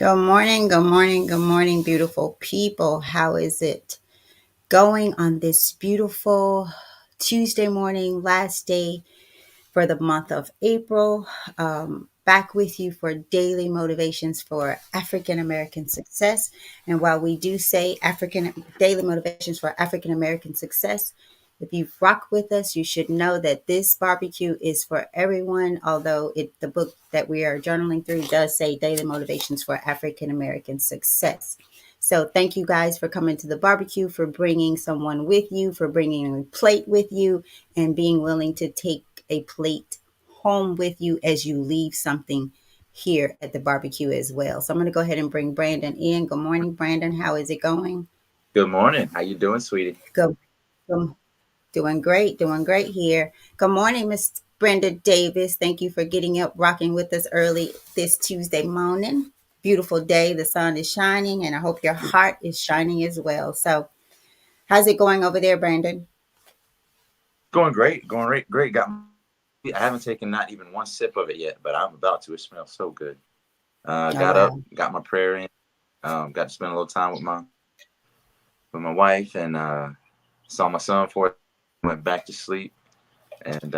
Good morning, good morning, good morning, beautiful people. How is it going on this beautiful Tuesday morning, last day for the month of April? Back with you for daily motivations for African American success. And while we do say African daily motivations for African American success, if you rock with us, you should know that this barbecue is for everyone. Although the book that we are journaling through does say daily motivations for African American success. So thank you guys for coming to the barbecue, for bringing someone with you, for bringing a plate with you, and being willing to take a plate home with you as you leave something here at the barbecue as well. So I'm going to go ahead and bring Brandon in. Good morning, Brandon. How is it going? Good morning. How you doing, sweetie? Good. Good. Doing great here. Good morning, Miss Brenda Davis. Thank you for getting up, rocking with us early this Tuesday morning. Beautiful day. The sun is shining, and I hope your heart is shining as well. So, how's it going over there, Brandon? Going great. Going great. Great. I haven't taken not even one sip of it yet, but I'm about to. It smells so good. Oh, Got up, wow. got my prayer in. Got to spend a little time with my wife, and saw my son for it. Went back to sleep, and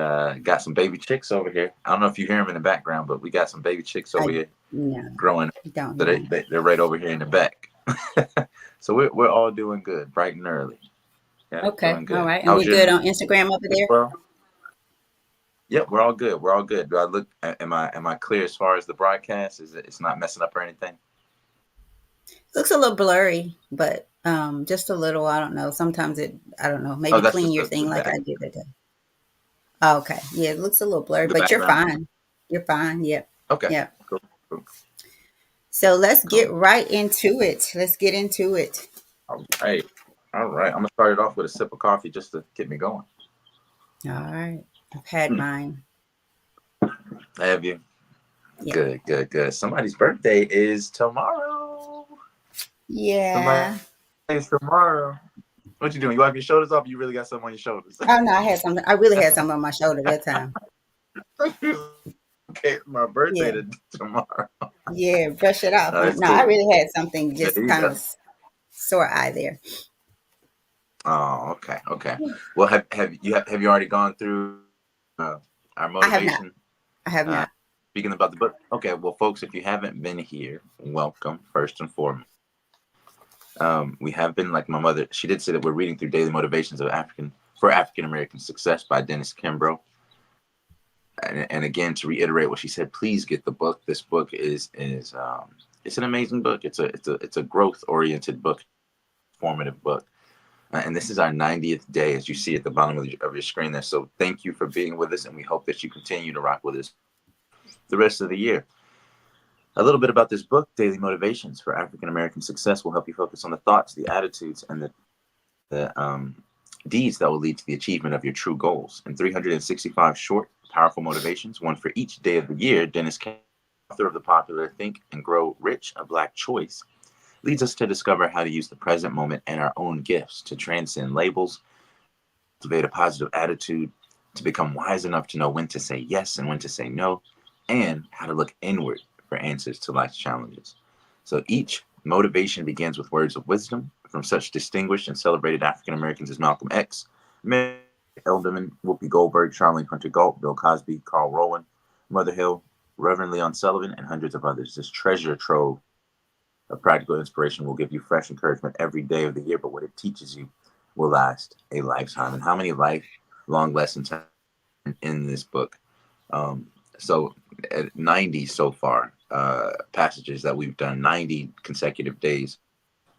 got some baby chicks over here. I don't know if you hear them in the background, but we got some baby chicks I over here no, growing. don't So know. they're right over here in the back. So we're all doing good, bright and early. Yeah, Okay, doing all good. right. And How's we your good on Instagram over as there? well? Yep, we're all good. We're all good. Do I look? Am I clear as far as the broadcast? It's not messing up or anything? Looks a little blurry, but just a little. I don't know. Sometimes I don't know. Oh, Maybe that's clean just your the thing like back I did today. Oh, okay. Yeah, it looks a little blurry, the but you're background. fine. You're fine. Yep. Okay, Yep. cool, cool, So let's get cool. right into it. Let's get into it. All right, all right. I'm gonna start it off with a sip of coffee just to get me going. All right. I've had Hmm. mine. Have you? Yeah. Good, good, good. Somebody's birthday is tomorrow. Yeah. Somebody's tomorrow. What you doing? You wipe your shoulders off? You really got something on your shoulders? Oh no, I had something. I really had something on my shoulder that time. Okay, my birthday Yeah. to tomorrow. Yeah. Brush it off. Huh? That's No, I cool. really had something There just you kind go. of sore eye there. Oh, okay, okay. Well, have you already gone through uh, our I have not. motivation? I have Uh, not. Speaking about the book. Okay, well, folks, if you haven't been here, welcome first and foremost. We have been, like my mother. She did say that we're reading through Daily Motivations of African American Success by Dennis Kimbro. And again, to reiterate what she said, please get the book. This book is it's an amazing book. It's a growth oriented book, formative book. And this is our 90th day, as you see at the bottom of your screen there. So thank you for being with us, and we hope that you continue to rock with us the rest of the year. A little bit about this book, Daily Motivations for African American Success, will help you focus on the thoughts, the attitudes, and the deeds that will lead to the achievement of your true goals. In 365 short, powerful motivations, one for each day of the year, Dennis K., author of the popular Think and Grow Rich, A Black Choice, leads us to discover how to use the present moment and our own gifts to transcend labels, cultivate a positive attitude, to become wise enough to know when to say yes and when to say no, and how to look inward for answers to life's challenges. So each motivation begins with words of wisdom from such distinguished and celebrated African Americans as Malcolm X, Mary Elderman, Whoopi Goldberg, Charlene Hunter Galt, Bill Cosby, Carl Rowan, Mother Hill, Reverend Leon Sullivan, and hundreds of others. This treasure trove of practical inspiration will give you fresh encouragement every day of the year, but what it teaches you will last a lifetime. And how many lifelong lessons are in this book? Um, so, at 90 so far, passages that we've done, 90 consecutive days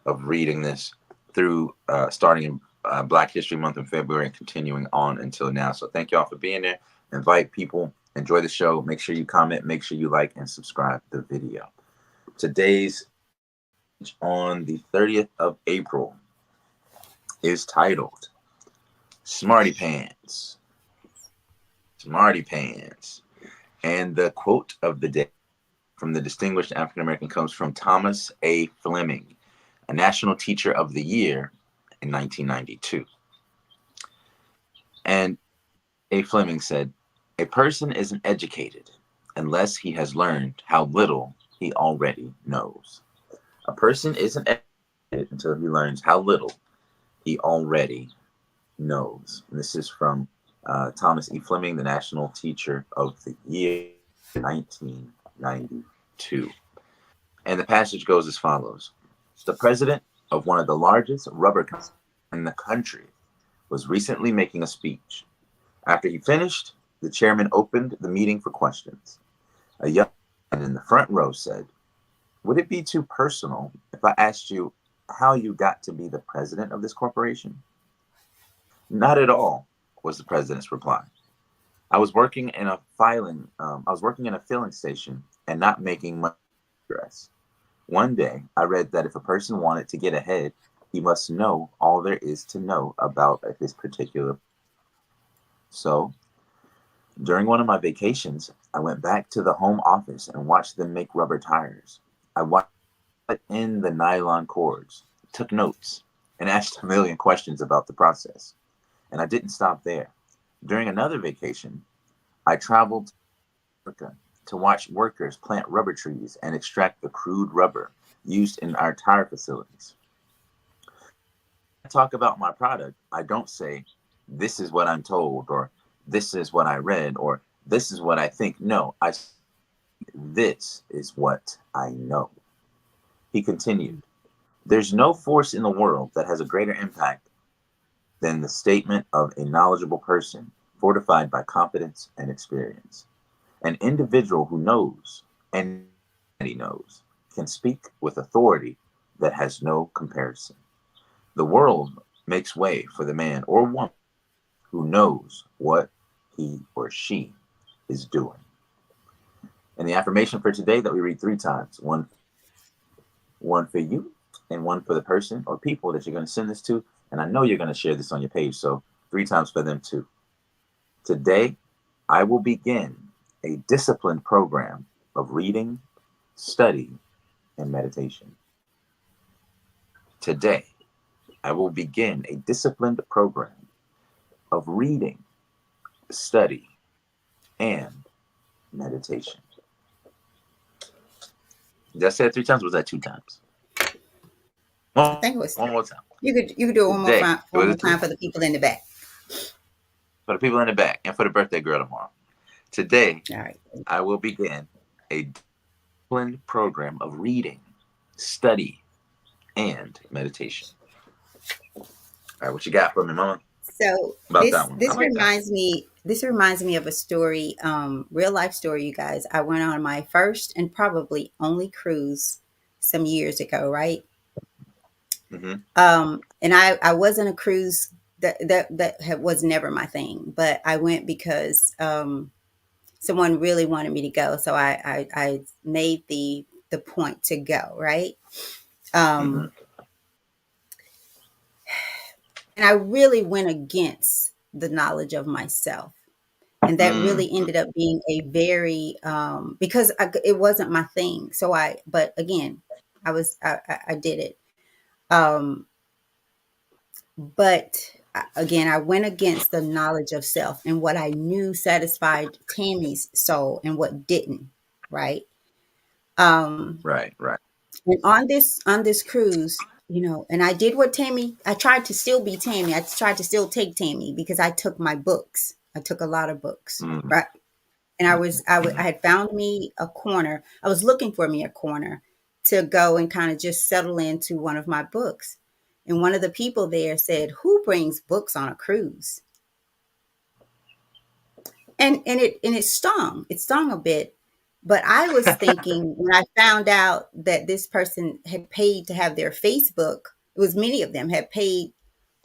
of reading this through starting in Black History Month in February and continuing on until now. So, thank you all for being there. Invite people, enjoy the show. Make sure you comment, make sure you like and subscribe to the video. Today's on the 30th of April is titled Smarty Pants. Smarty Pants. And the quote of the day from the distinguished African American comes from Thomas A. Fleming, a National Teacher of the Year in 1992. And A. Fleming said, "A person isn't educated unless he has learned how little he already knows. A person isn't educated until he learns how little he already knows. And this is from Thomas E. Fleming, the National Teacher of the Year, 1992. And the passage goes as follows. The president of one of the largest rubber companies in the country was recently making a speech. After he finished, the chairman opened the meeting for questions. A young man in the front row said, "Would it be too personal if I asked you how you got to be the president of this corporation?" "Not at all," was the president's reply. I was working in a filling station and not making much progress. One day, I read that if a person wanted to get ahead, he must know all there is to know about his particular. So, during one of my vacations, I went back to the home office and watched them make rubber tires. I watched in the nylon cords, took notes, and asked a million questions about the process. And I didn't stop there. During another vacation, I traveled to Africa to watch workers plant rubber trees and extract the crude rubber used in our tire facilities. I talk about my product, I don't say, "This is what I'm told," or "This is what I read," or "This is what I think." No, I say, "This is what I know." He continued, "There's no force in the world that has a greater impact than the statement of a knowledgeable person, fortified by competence and experience. An individual who knows, and he knows, can speak with authority that has no comparison. The world makes way for the man or woman who knows what he or she is doing." And the affirmation for today that we read three times, one for you and one for the person or people that you're going to send this to. And I know you're going to share this on your page, so three times for them too. Today, I will begin a disciplined program of reading, study, and meditation. Today, I will begin a disciplined program of reading, study, and meditation. Did I say it three times? Or was that two times? I think it was One more time. you could do it Today, one was more it three? time for the people in the back. For the people in the back and for the birthday girl tomorrow. Today, All right. I will begin a disciplined program of reading, study, and meditation. All right, what you got for me, Mama? So About this that one. I this like that. reminds me of a story, real life story, you guys. I went on my first and probably only cruise some years ago, right? Mm-hmm. And I wasn't a cruise was never my thing, but I went because someone really wanted me to go, so I made the point to go, right? Um, Mm-hmm. and I really went against the knowledge of myself. And that really Mm-hmm. ended up being a very because it wasn't my thing. So but again, I did it. Um, but again, I went against the knowledge of self and what I knew satisfied Tammy's soul and what didn't, right? Um, Right, right. and on this cruise, and I did what Tammy. I tried to still be Tammy. I tried to still take Tammy because I took my books. I took a lot of books, Mm-hmm. right? And I had found me a corner. I was looking for me a corner to go and kind of just settle into one of my books. And one of the people there said, "Who brings books on a cruise?" And it stung. It stung a bit. But I was thinking when I found out that this person had paid to have their Facebook, it was many of them had paid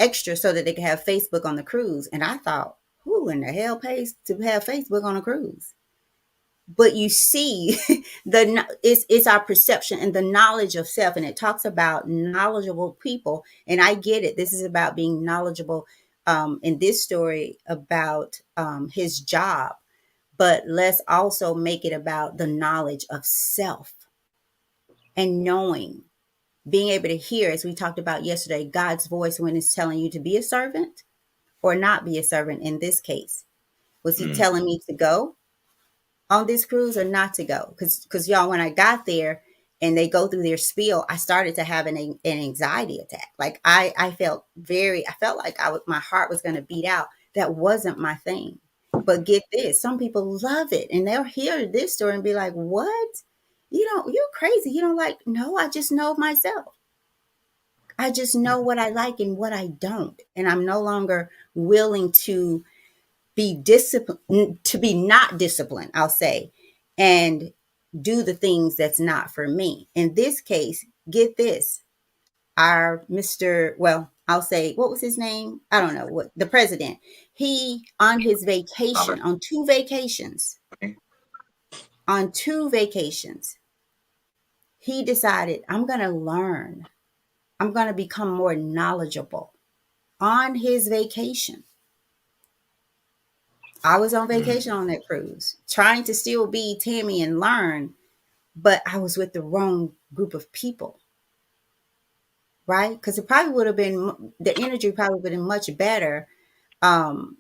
extra so that they could have Facebook on the cruise. And I thought, who in the hell pays to have Facebook on a cruise? But you see, it's our perception and the knowledge of self, and it talks about knowledgeable people. And I get it. This is about being knowledgeable. In this story about his job, but let's also make it about the knowledge of self and knowing, being able to hear, as we talked about yesterday, God's voice when it's telling you to be a servant or not be a servant. In this case, was he Mm-hmm. telling me to go? on this cruise or not to go? Because y'all, when I got there and they go through their spiel, I started to have an anxiety attack. Like I felt like my heart was going to beat out. That wasn't my thing. But get this, some people love it and they'll hear this story and be like, what? You're crazy. You don't like, no, I just know myself. I just know what I like and what I don't. And I'm no longer willing to be disciplined, to be not disciplined, I'll say, and do the things that's not for me. In this case, get this, our Mr. Well, I'll say, what was his name? I don't know what the president. He on his vacation, on two vacations, he decided, I'm going to learn. I'm going to become more knowledgeable on his vacation. I was on Mm. vacation on that cruise, trying to still be Tammy and learn, but I was with the wrong group of people, right? Because it probably would have been, the energy probably would have been much better. Um,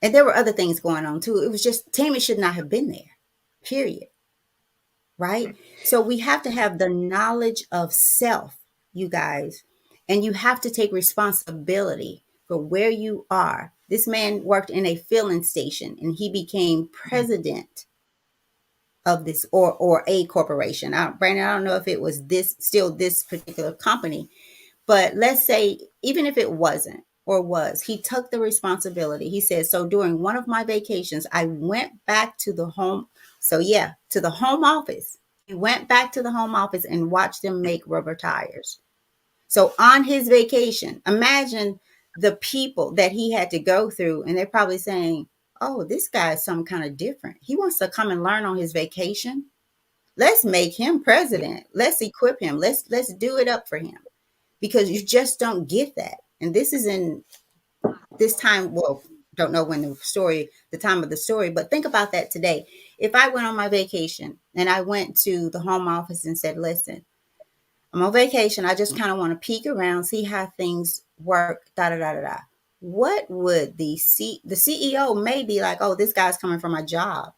and there were other things going on too. It was just Tammy should not have been there, period. Right? So we have to have the knowledge of self, you guys, and you have to take responsibility for where you are. This man worked in a filling station and he became president of this or a corporation. Brandon, I don't know if it was this particular company, but let's say even if it wasn't or was, he took the responsibility. He said, so during one of my vacations, I went back to the home. So yeah, to the home office. He went back to the home office and watched them make rubber tires. So on his vacation, imagine the people that he had to go through, and they're probably saying, oh, this guy is some kind of different. He wants to come and learn on his vacation. Let's make him president. Let's equip him. Let's do it up for him, because you just don't get that. And this is in this time. Well, don't know when the time of the story, but think about that today. If I went on my vacation and I went to the home office and said, listen, I'm on vacation. I just kind of want to peek around, see how things work, da da da da da. What would the CEO may be like, oh, this guy's coming for my job.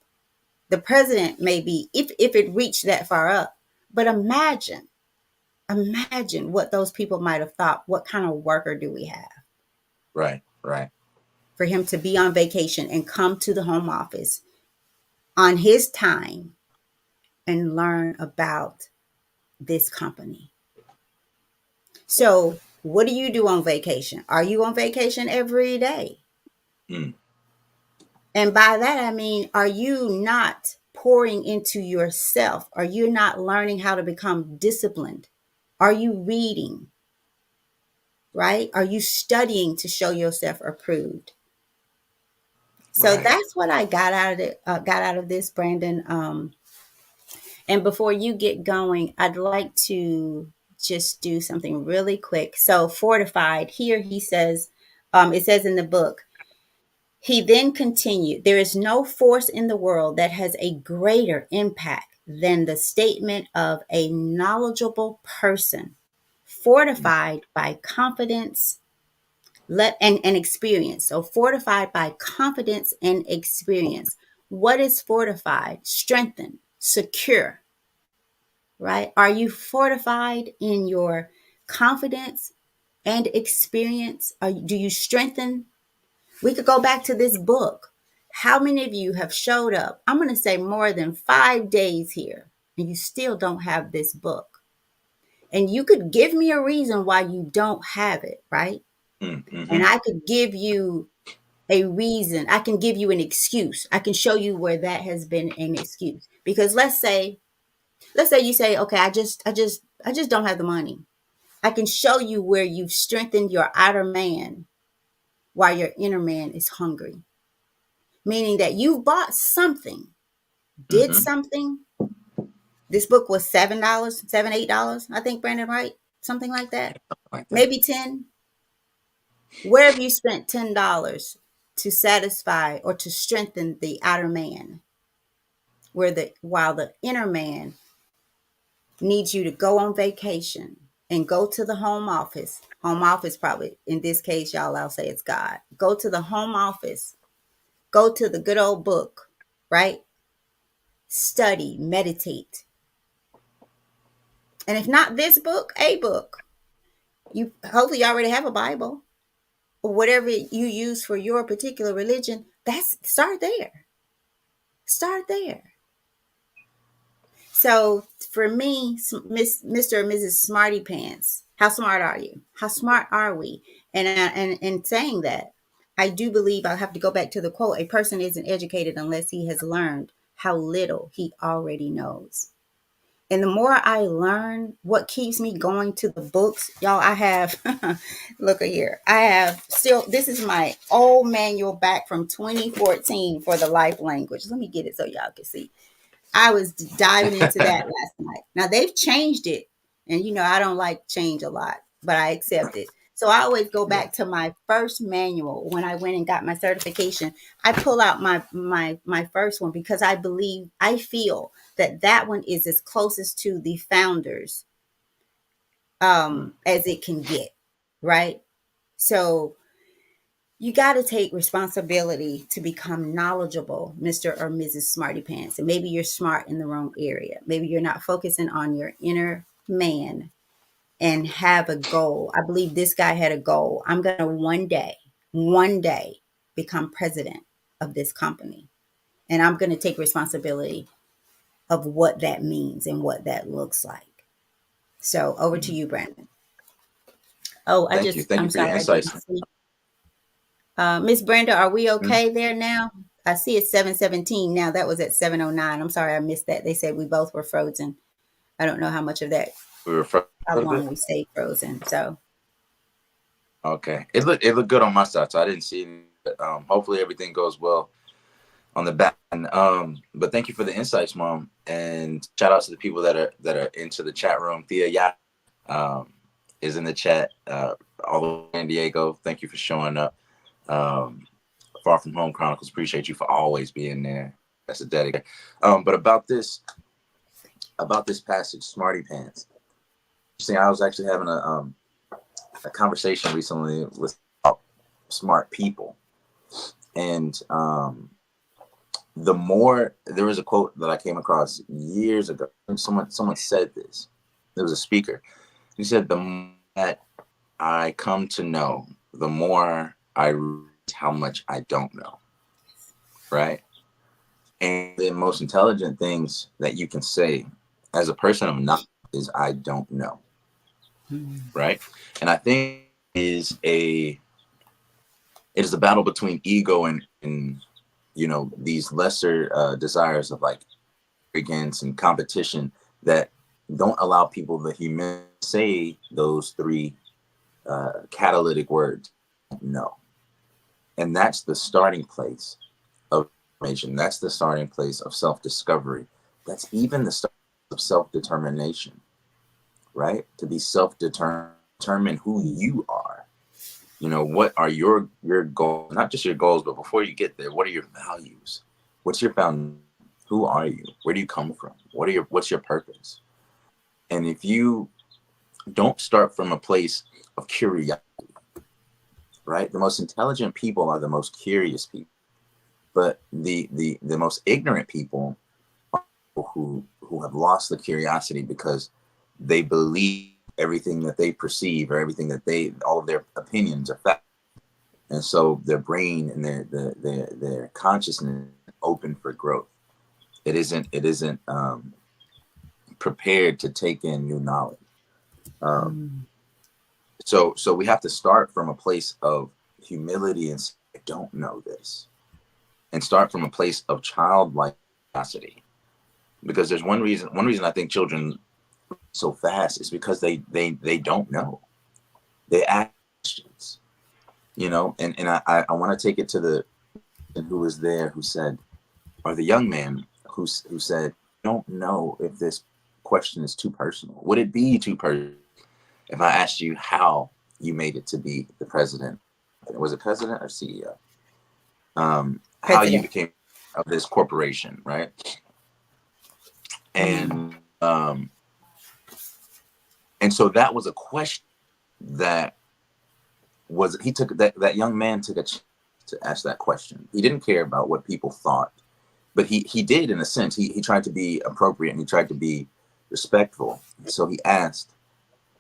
The president may be, if it reached that far up. But imagine what those people might have thought. What kind of worker do we have? Right, right. For him to be on vacation and come to the home office on his time and learn about this company. So, what do you do on vacation? Are you on vacation every day? Mm. And by that, I mean, are you not pouring into yourself? Are you not learning how to become disciplined? Are you reading? Right? Are you studying to show yourself approved? So Right. that's what I got out of it. Got out of this, Brandon. And before you get going, I'd like to just do something really quick. So fortified here, he says, it says in the book. He then continued, there is no force in the world that has a greater impact than the statement of a knowledgeable person, Mm. fortified by confidence and experience. So fortified by confidence and experience. What is fortified? Strengthened, secure, right? Are you fortified in your confidence and experience? Do you strengthen? We could go back to this book. How many of you have showed up? I'm going to say more than 5 days here, and you still don't have this book. And you could give me a reason why you don't have it, right? Mm. And Mm-hmm. I could give you a reason. I can give you an excuse. I can show you where that has been an excuse. Because let's say you say, okay, I just don't have the money. I can show you where you've strengthened your outer man while your inner man is hungry. Meaning that you've bought something, did Mm-hmm. something. This book was $7, $8. I think, Brandon, right? Something like that. Like that. Maybe 10. Where have you spent $10 to satisfy or to strengthen the outer man? While the inner man needs you to go on vacation and go to the home office. Home office, probably in this case, y'all, I'll say it's God. Go to the home office. Go to the good old book, right? Study, meditate. And if not this book, a book. You hopefully you already have a Bible or whatever you use for your particular religion. That's start there. Start there. So for me, Mr. and Mrs. Smarty Pants, how smart are you? How smart are we? And saying that, I do believe I'll have to go back to the quote: a person isn't educated unless he has learned how little he already knows. And the more I learn, what keeps me going to the books, y'all, I have, look at here, I have still, this is my old manual back from 2014 for the life language. Let me get it so y'all can see. I was diving into that last night. Now they've changed it, and I don't like change a lot, but I accept it. So I always go Yeah. back to my first manual when I went and got my certification. I pull out my first one because I feel that that one is as closest to the founders Mm. as it can get, right? So you got to take responsibility to become knowledgeable, Mr. or Mrs. Smarty Pants. And maybe you're smart in the wrong area. Maybe you're not focusing on your inner man and have a goal. I believe this guy had a goal. I'm going to one day become president of this company. And I'm going to take responsibility of what that means and what that looks like. So over to Mm. you, Brandon. Oh, Thank you. Thank you I'm for your sorry, I insights. didn't see. Miss Brenda, are we Mm. okay there now? I see it's 7:17 now. That was at 7:09. I'm sorry I missed that. They said we both were frozen. I don't know how much of that, We were a how little bit. long we stayed frozen. So, Okay. It looked good on my side, so I didn't see any. But, hopefully everything goes well on the back end. But thank you for the insights, Mom, and shout out to the people that are into the chat room. Thea um, is in the chat. All the way in San Diego. Thank you for showing up. Um, Far from Home Chronicles. Appreciate you for always being there. That's a dedication. But about this passage, Smarty Pants. See, I was actually having a conversation recently with smart people, and the more there was a quote that I came across years ago. Someone said this. There was a speaker. He said, "The more that I come to know, the more I realize how much I don't know." Right. And the most intelligent things that you can say as a person of knowledge is "I don't know." Right. And I think it is a battle between ego and these lesser desires of like arrogance and competition that don't allow people the humility to say those three catalytic words: no. And that's the starting place of information. That's the starting place of self-discovery. That's even the start of self-determination, right? To be self-determine who you are. What are your goals? Not just your goals, but before you get there, what are your values? What's your foundation? Who are you? Where do you come from? What's your purpose? And if you don't start from a place of curiosity, right? The most intelligent people are the most curious people. But the most ignorant people are people who have lost the curiosity because they believe everything that they perceive or everything that all of their opinions are fact. And so their brain and their consciousness is open for growth. It isn't prepared to take in new knowledge. Um, so we have to start from a place of humility and say, I don't know this, and start from a place of childlike curiosity. Because there's one reason I think children so fast is because they don't know. They ask questions, and I want to take it to the who was there who said, or the young man who said, I don't know if this question is too personal. Would it be too personal if I asked you how you made it to be the president? Was it president or CEO? How you president. became of this corporation, right? Mm, And and so that was a question that he took that young man took a chance to ask that question. He didn't care about what people thought. but he did, in a sense. He tried to be appropriate, and he tried to be respectful. So he asked,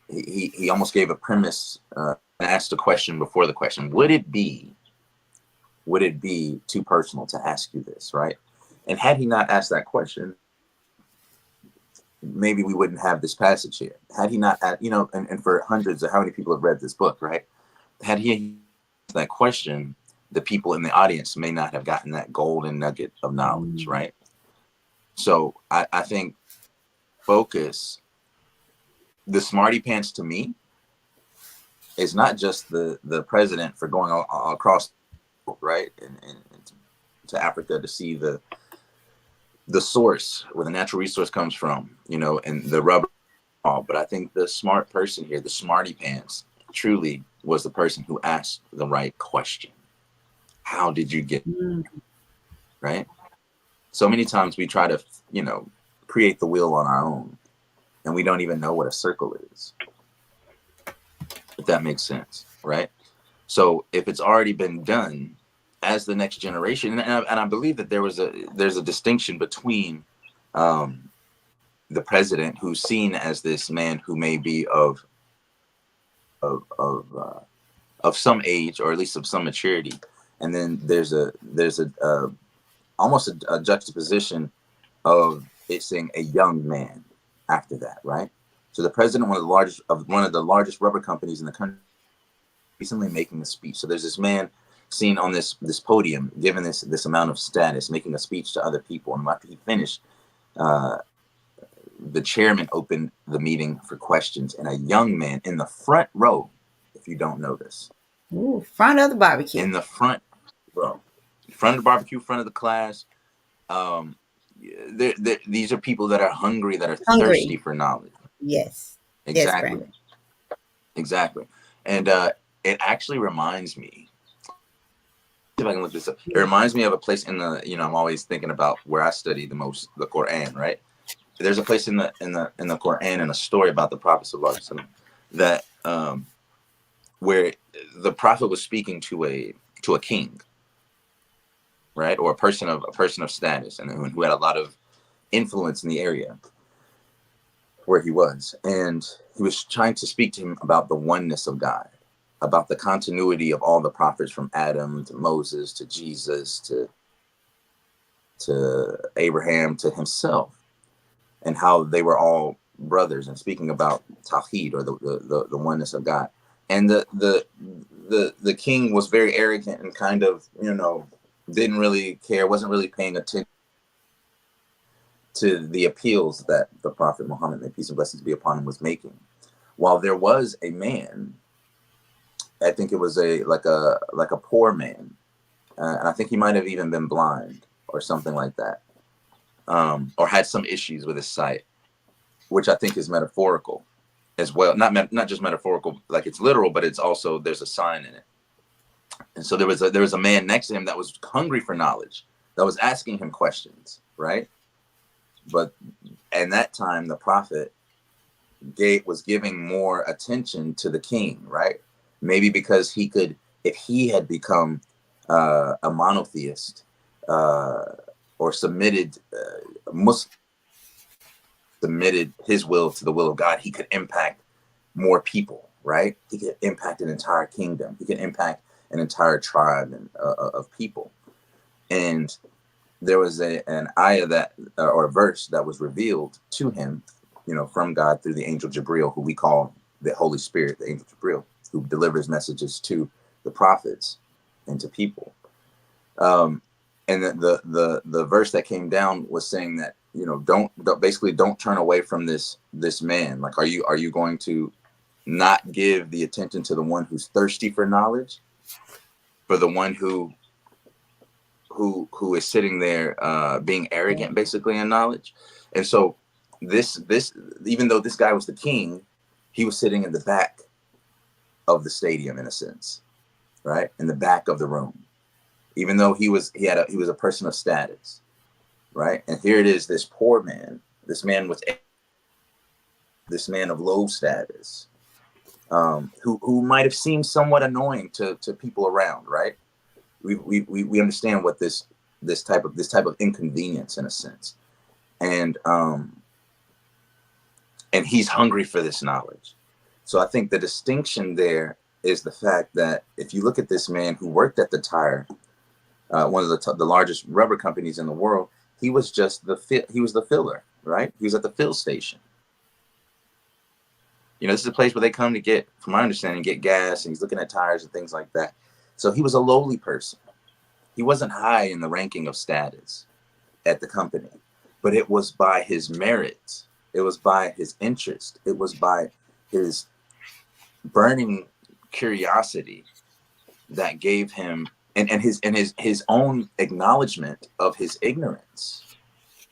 he almost gave a premise, and asked a question before the question. Would it be too personal to ask you this, right? And had he not asked that question, maybe we wouldn't have this passage here. Had he not, and for hundreds of, how many people have read this book, right? Had he asked that question, the people in the audience may not have gotten that golden nugget of knowledge, Mm. right? So I think focus, the Smarty Pants to me is not just the president for going across, right, and to Africa to see the source where the natural resource comes from, and the rubber. But I think the smart person here, the Smarty Pants, truly was the person who asked the right question. How did you get Mm. right? So many times we try to, create the wheel on our own, and we don't even know what a circle is. If that makes sense, right? So if it's already been done, as the next generation, and I believe that there's a distinction between um, the president, who's seen as this man who may be of of uh, of some age, or at least of some maturity, and then there's a almost a juxtaposition of it saying a young man after that, right? So the president, one of the largest rubber companies in the country, recently making a speech. So there's this man seen on this podium, given this amount of status, making a speech to other people. And after he finished, uh, the chairman opened the meeting for questions, and a young man in the front row, if you don't know this, Ooh, front of the barbecue. in the front row, front of the barbecue, front of the class. Um, these are people that are hungry, that are thirsty Hungry. for knowledge. Yes. Yes, Exactly, Brandon. exactly. And it actually reminds me, if I can look this up, it Mm. reminds me of a place in the, I'm always thinking about where I study the most, the Quran, right? There's a place in the Quran, and a story about the Prophet ﷺ, that where the Prophet was speaking to a king, right, or a person of status, and who had a lot of influence in the area where he was, and he was trying to speak to him about the oneness of God, about the continuity of all the prophets, from Adam to Moses to Jesus to Abraham to himself, and how they were all brothers, and speaking about Tawheed, or the oneness of God. And the king was very arrogant, and kind of, didn't really care, wasn't really paying attention to the appeals that the Prophet Muhammad, may peace and blessings be upon him, was making. While there was a man, I think it was a poor man, and I think he might have even been blind or something like that, or had some issues with his sight, which I think is metaphorical as well. Not just metaphorical, like it's literal, but it's also, there's a sign in it. And so there was a man next to him that was hungry for knowledge, that was asking him questions, right? But in that time, the prophet was giving more attention to the king, right? Maybe because he could, if he had become a monotheist, uh, or Muslim, submitted his will to the will of God, he could impact more people, right? He could impact an entire kingdom. He could impact an entire tribe of people. And there was an ayah that, or a verse that was revealed to him, from God through the angel Jibril, who we call the Holy Spirit, the angel Jibril, who delivers messages to the prophets and to people. And the verse that came down was saying that, don't turn away from this man. Like, are you going to not give the attention to the one who's thirsty for knowledge, for the one who is sitting there being arrogant, basically, in knowledge? And so this even though this guy was the king, he was sitting in the back of the stadium, in a sense, right, in the back of the room, even though he was a person of status, right? And here it is, this poor man, this man of low status, who might have seemed somewhat annoying to people around, right? We understand what this this type of inconvenience in a sense. And and he's hungry for this knowledge. So I think the distinction there is the fact that if you look at this man who worked at the tire, one of the largest rubber companies in the world, he was just he was the filler, right? He was at the fill station. You know, this is a place where they come to get, from my understanding, get gas, and he's looking at tires and things like that. So he was a lowly person. He wasn't high in the ranking of status at the company, but it was by his merits. It was by his interest. It was by his burning curiosity that gave him, and his own acknowledgement of his ignorance,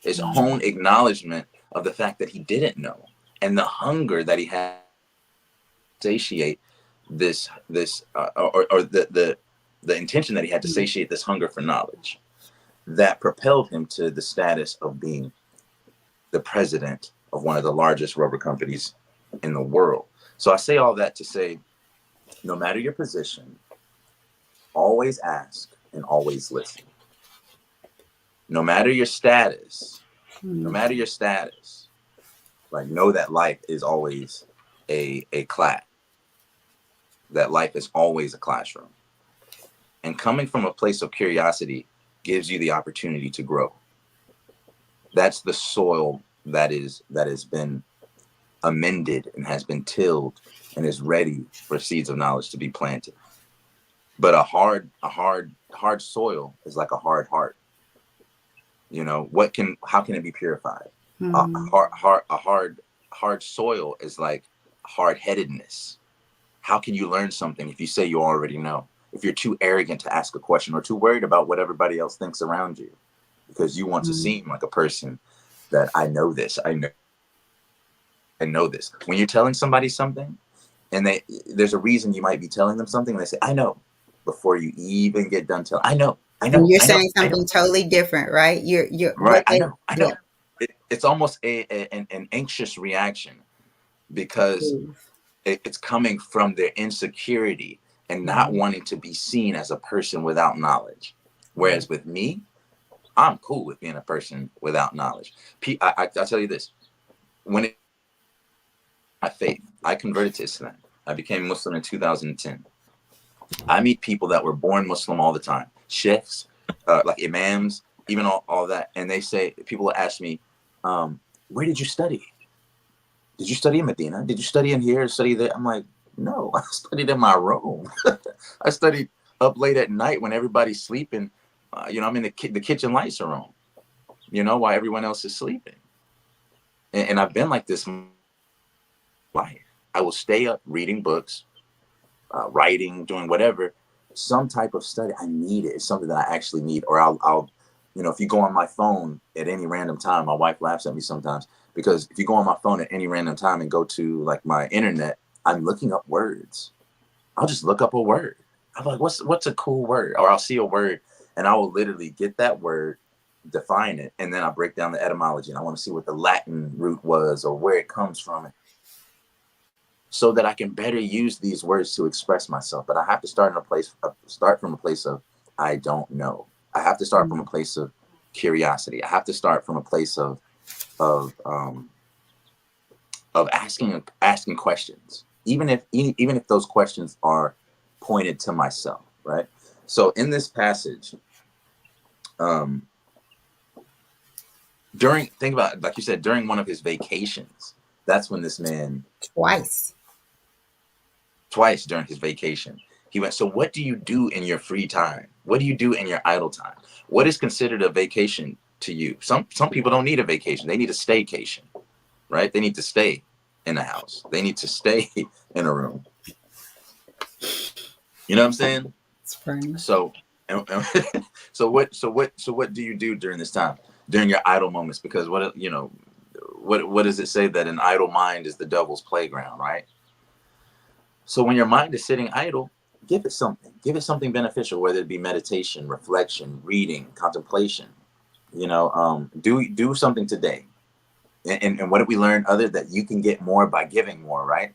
his own acknowledgement of the fact that he didn't know, and the hunger that he had to satiate or the intention that he had to satiate this hunger for knowledge, that propelled him to the status of being the president of one of the largest rubber companies in the world. So I say all that to say, no matter your position, always ask and always listen. No matter your status, like, know that life is always a class. That life is always a classroom. And coming from a place of curiosity gives you the opportunity to grow. That's the soil that has been amended and has been tilled and is ready for seeds of knowledge to be planted. But a hard soil is like a hard heart. You know, how can it be purified? A hard soil is like hard-headedness. How can you learn something if you say you already know? If you're too arrogant to ask a question, or too worried about what everybody else thinks around you, because you want to seem like a person that I know this. When you're telling somebody something, and there's a reason you might be telling them something, and they say, I know, before you even get done telling. I know. And you're saying something totally different, right? You're right. I know. Yeah. It's almost an anxious reaction, because it's coming from their insecurity and not wanting to be seen as a person without knowledge. Whereas with me, I'm cool with being a person without knowledge. I'll tell you this: when my faith, I converted to Islam. I became Muslim in 2010. I meet people that were born Muslim all the time, sheikhs, like imams, even all that, and people will ask me, "Where did you study? Did you study in Medina? Did you study in here? Study there?" I'm like, "No, I studied in my room. I studied up late at night when everybody's sleeping. I'm in the kitchen lights are on, while everyone else is sleeping. And I've been like this life. I will stay up reading books, writing, doing whatever, some type of study. I need it. It's something that I actually need. Or I'll if you go on my phone at any random time, my wife laughs at me sometimes, because if you go on my phone at any random time and go to like my internet, I'm looking up words. I'll just look up a word. I'm like, what's a cool word? Or I'll see a word and I will literally get that word, define it, and then I break down the etymology, and I want to see what the Latin root was or where it comes from, so that I can better use these words to express myself. But I have to start from a place of I don't know. I have to start from a place of curiosity. I have to start from a place of asking questions, even if those questions are pointed to myself, right? So in this passage, think about it, like you said, during one of his vacations, that's when this man twice during his vacation, he went, so what do you do in your free time? What do you do in your idle time? What is considered a vacation to you? Some people don't need a vacation. They need a staycation, right? They need to stay in a house. They need to stay in a room. You know what I'm saying? It's funny. So what do you do during this time, during your idle moments? Because what does it say, that an idle mind is the devil's playground, right? So when your mind is sitting idle, give it something beneficial, whether it be meditation, reflection, reading, contemplation. Do something today. And what did we learn? That you can get more by giving more, right?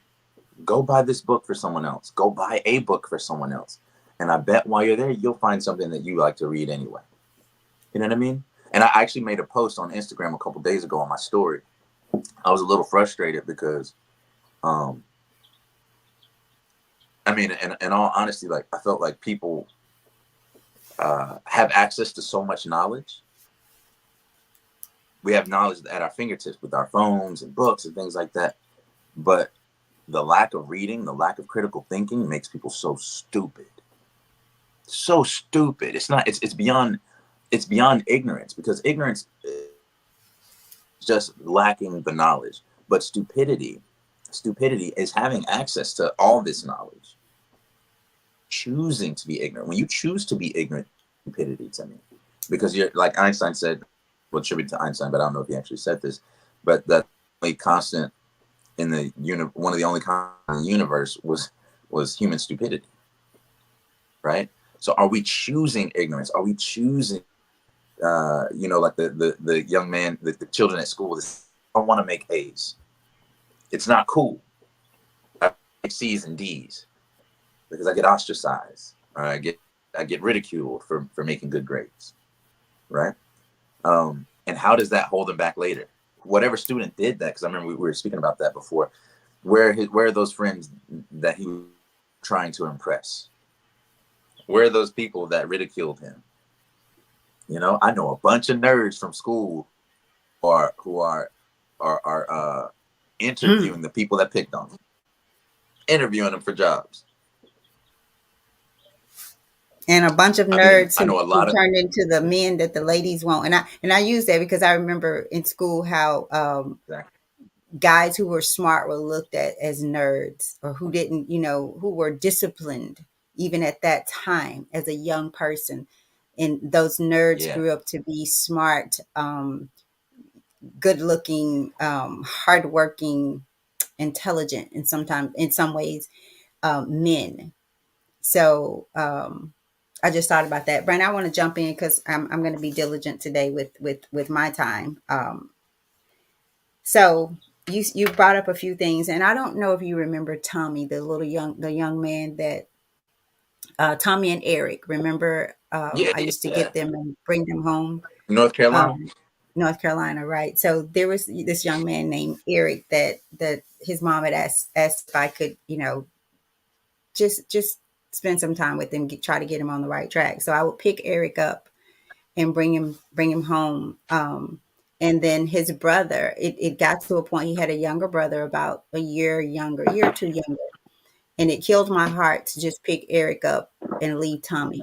Go buy this book for someone else. Go buy a book for someone else. And I bet while you're there, you'll find something that you like to read anyway. You know what I mean? And I actually made a post on Instagram a couple days ago on my story. I was a little frustrated because, um, I mean, in all honesty, like I felt like people have access to so much knowledge. We have knowledge at our fingertips with our phones and books and things like that. But the lack of reading, the lack of critical thinking makes people so stupid. So stupid. It's not. It's beyond ignorance, because ignorance is just lacking the knowledge. But stupidity is having access to all this knowledge, choosing to be ignorant. When you choose to be ignorant, stupidity to me, because you're like Einstein said. Well, attribute to Einstein, but I don't know if he actually said this. But that only constant in the one of the only constants in the universe was human stupidity, right? So, are we choosing ignorance? Are we choosing, like the young man, the children at school? I want to make A's. It's not cool. I make C's and D's because I get ostracized. Or I get ridiculed for making good grades, right? And how does that hold them back later? Whatever student did that, because I remember we were speaking about that before. Where are those friends that he was trying to impress? Where are those people that ridiculed him? I know a bunch of nerds from school who are interviewing the people that picked on them, interviewing them for jobs. And a bunch of I mean, nerds I who, know a who lot of turned into the men that the ladies want. And I use that because I remember in school how exactly. guys who were smart were looked at as nerds, or who didn't, who were disciplined even at that time as a young person. And those nerds Yeah, grew up to be smart, good looking, hardworking, intelligent, and sometimes in some ways, men. So I just thought about that. Brent, I want to jump in because I'm going to be diligent today with my time. So you brought up a few things, and I don't know if you remember Tommy, the young man that Tommy and Eric. Remember, yeah, I used to yeah. get them and bring them home, North Carolina. um, North Carolina, right? So there was this young man named Eric that his mom had asked if I could, just spend some time with him, try to get him on the right track. So I would pick Eric up and bring him home. And then his brother, it got to a point, he had a younger brother about a year or two younger. And it killed my heart to just pick Eric up and leave Tommy.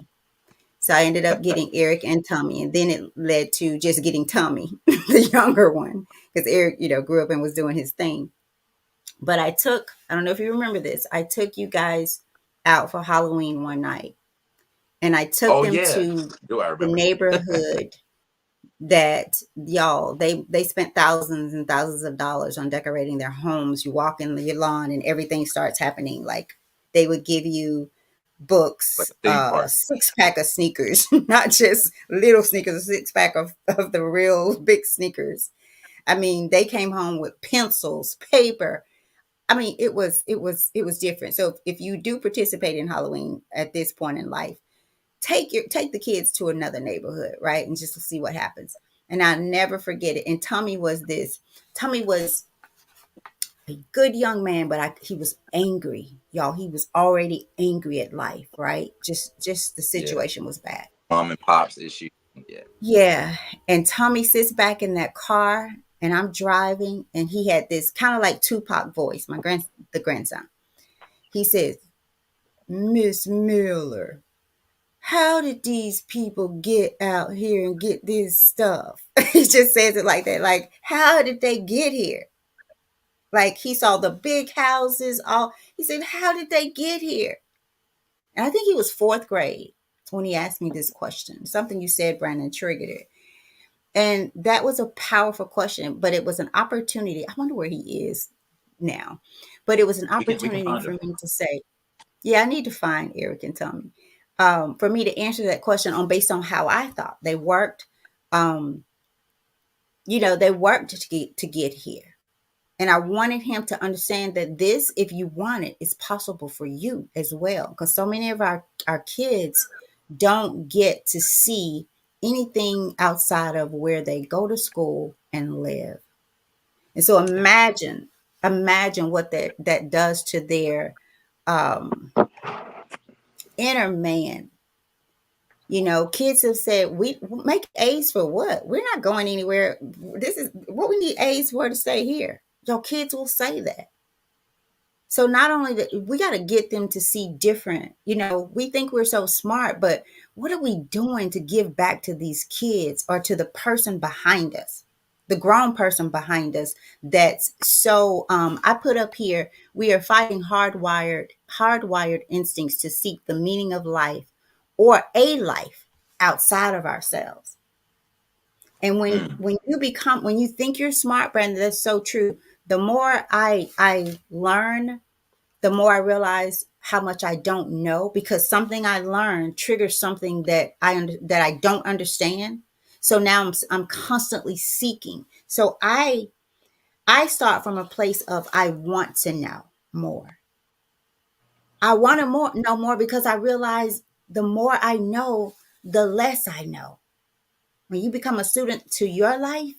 So I ended up getting Eric and Tommy. And then it led to just getting Tommy, the younger one, because Eric, grew up and was doing his thing. But I don't know if you remember this, I took you guys out for Halloween one night, and I took Oh them yeah, to do I the remember? neighborhood that y'all they spent thousands and thousands of dollars on decorating their homes. You walk in your lawn and everything starts happening. Like, they would give you Like books, a theme park. 6 pack of sneakers, not just little sneakers, a 6 pack of the real big sneakers. I mean, they came home with pencils, paper. I mean, it was different. So if you do participate in Halloween at this point in life, take the kids to another neighborhood, right? And just see what happens. And I'll never forget it. And Tommy was a good young man, but he was angry, y'all. He was already angry at life, right? Just the Yeah, situation was bad. mom and pops issue. Yeah, Yeah. And Tommy sits back in that car, and I'm driving, and he had this kind of like Tupac voice, the grandson. He says, "Miss Miller, how did these people get out here and get this stuff?" He just says it like that. Like, how did they get here? Like, he saw the big houses, he said, how did they get here? And I think he was fourth grade when he asked me this question. Something you said, Brandon, triggered it. And that was a powerful question, but it was an opportunity. I wonder where he is now. But it was an we can opportunity find for them. me to say, yeah, I need to find Eric and Tommy. For me to answer that question based on how I thought they worked. Um, they worked to get here. And I wanted him to understand that this, if you want it, is possible for you as well. Because so many of our kids don't get to see anything outside of where they go to school and live. And so imagine what that does to their um, inner man. You know, kids have said, we make A's for what? We're not going anywhere. This is what we need A's for, to stay here. Your kids will say that. So not only that, we got to get them to see different. You know, we think we're so smart, but what are we doing to give back to these kids or to the person behind us, the grown person behind us? That's so. I put up here, we are fighting hardwired instincts to seek the meaning of life or a life outside of ourselves. And Mm. when you think you're smart, Brandon, that's so true. The more I learn, the more I realize how much I don't know, because something I learned triggers something that I don't understand. So now I'm constantly seeking. So I start from a place of I want to know more. I want to know more because I realize the more I know, the less I know. When you become a student to your life,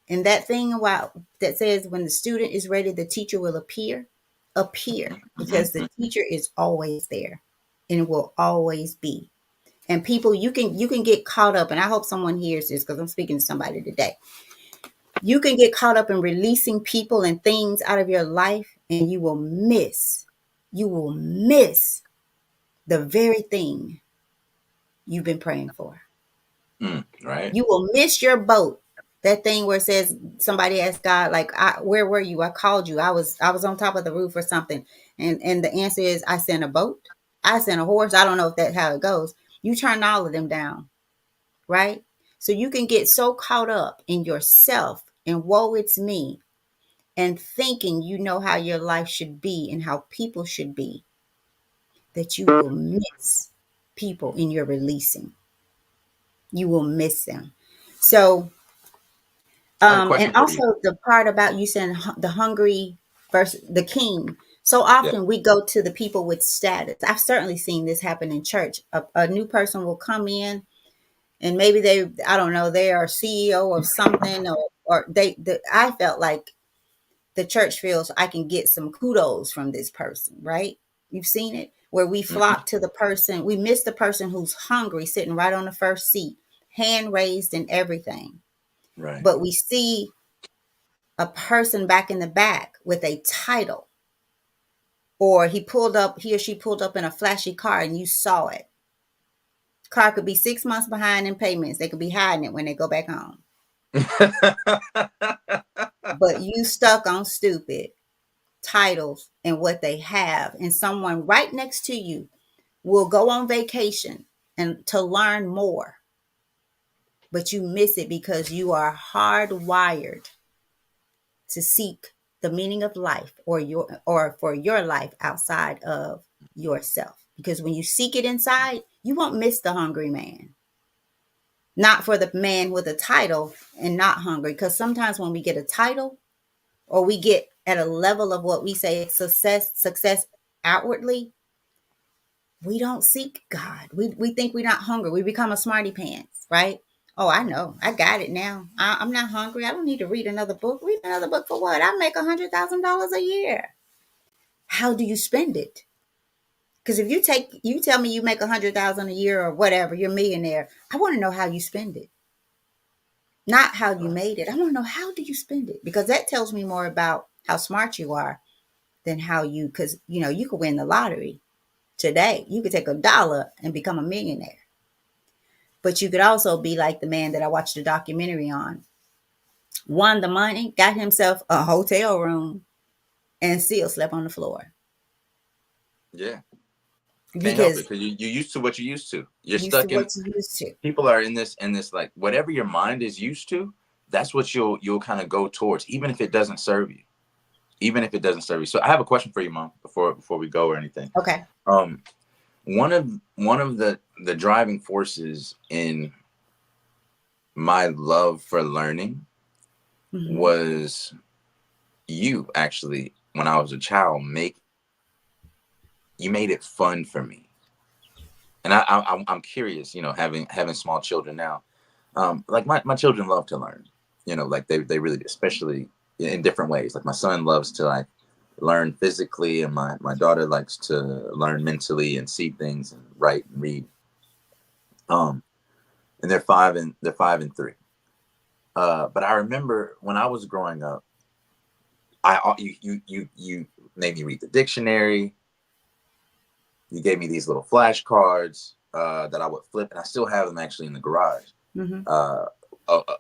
and that thing about that says when the student is ready, the teacher will appear, because the Mm-hmm. teacher is always there and will always be. And people, you can get caught up, and I hope someone hears this because I'm speaking to somebody today. You can get caught up in releasing people and things out of your life, and you will miss the very thing you've been praying for. Mm. Right. You will miss your boat. That thing where it says somebody asked God, like, where were you? I called you. I was on top of the roof or something. And the answer is, I sent a boat. I sent a horse. I don't know if that's how it goes. You turn all of them down, right? So you can get so caught up in yourself and woe it's me, and thinking you know how your life should be and how people should be, that you will miss people in your releasing. You will miss them. So I have a And question for you. also the part about you saying the hungry versus the king. So Yeah. often we go to the people with status. I've certainly seen this happen in church. A new person will come in, and maybe I don't know, they are CEO of something, or I felt like the church feels I can get some kudos from this person, right? You've seen it where we Mm-hmm. flock to the person, we miss the person who's hungry, sitting right on the first seat, hand raised and everything. Right. But we see a person back in the back with a title, or he or she pulled up in a flashy car and you saw it. Car could be 6 months behind in payments. They could be hiding it when they go back home. But you stuck on stupid titles and what they have, and someone right next to you will go on vacation and to learn more, but you miss it because you are hardwired to seek the meaning of life, or for your life outside of yourself, because when you seek it inside, you won't miss the hungry man. Not for the man with a title and not hungry, because sometimes when we get a title, or we get at a level of what we say success outwardly, we don't seek God. We think we're not hungry. We become a smarty pants, right? Oh, I know. I got it now. I'm not hungry. I don't need to read another book. Read another book for what? I make $100,000 a year. How do you spend it? Because if you tell me you make 100,000 a year or whatever, you're a millionaire. I want to know how you spend it, not how you made it. I want to know, how do you spend it, because that tells me more about how smart you are than how you. Because you could win the lottery today. You could take $1 and become a millionaire. But you could also be like the man that I watched a documentary on. Won the money, got himself a hotel room, and still slept on the floor Yeah. Can't help it because because you used to what you used to. You're used to stuck in. what you used to. People are in this like whatever your mind is used to. That's what you'll kind of go towards, even if it doesn't serve you. Even if it doesn't serve you. So I have a question for you, Mom, before we go or anything. Okay. Um, one of the driving forces in my love for learning Hmm. was you actually when I was a child make you made it fun for me. And I'm curious, having small children now. Like my children love to learn, like they really do, especially in different ways. Like my son loves to like learn physically, and my daughter likes to learn mentally and see things and write and read. Um, and they're 5 and 3. But I remember when I was growing up, you made me read the dictionary. You gave me these little flashcards that I would flip, and I still have them actually in the garage. Mm-hmm. Uh,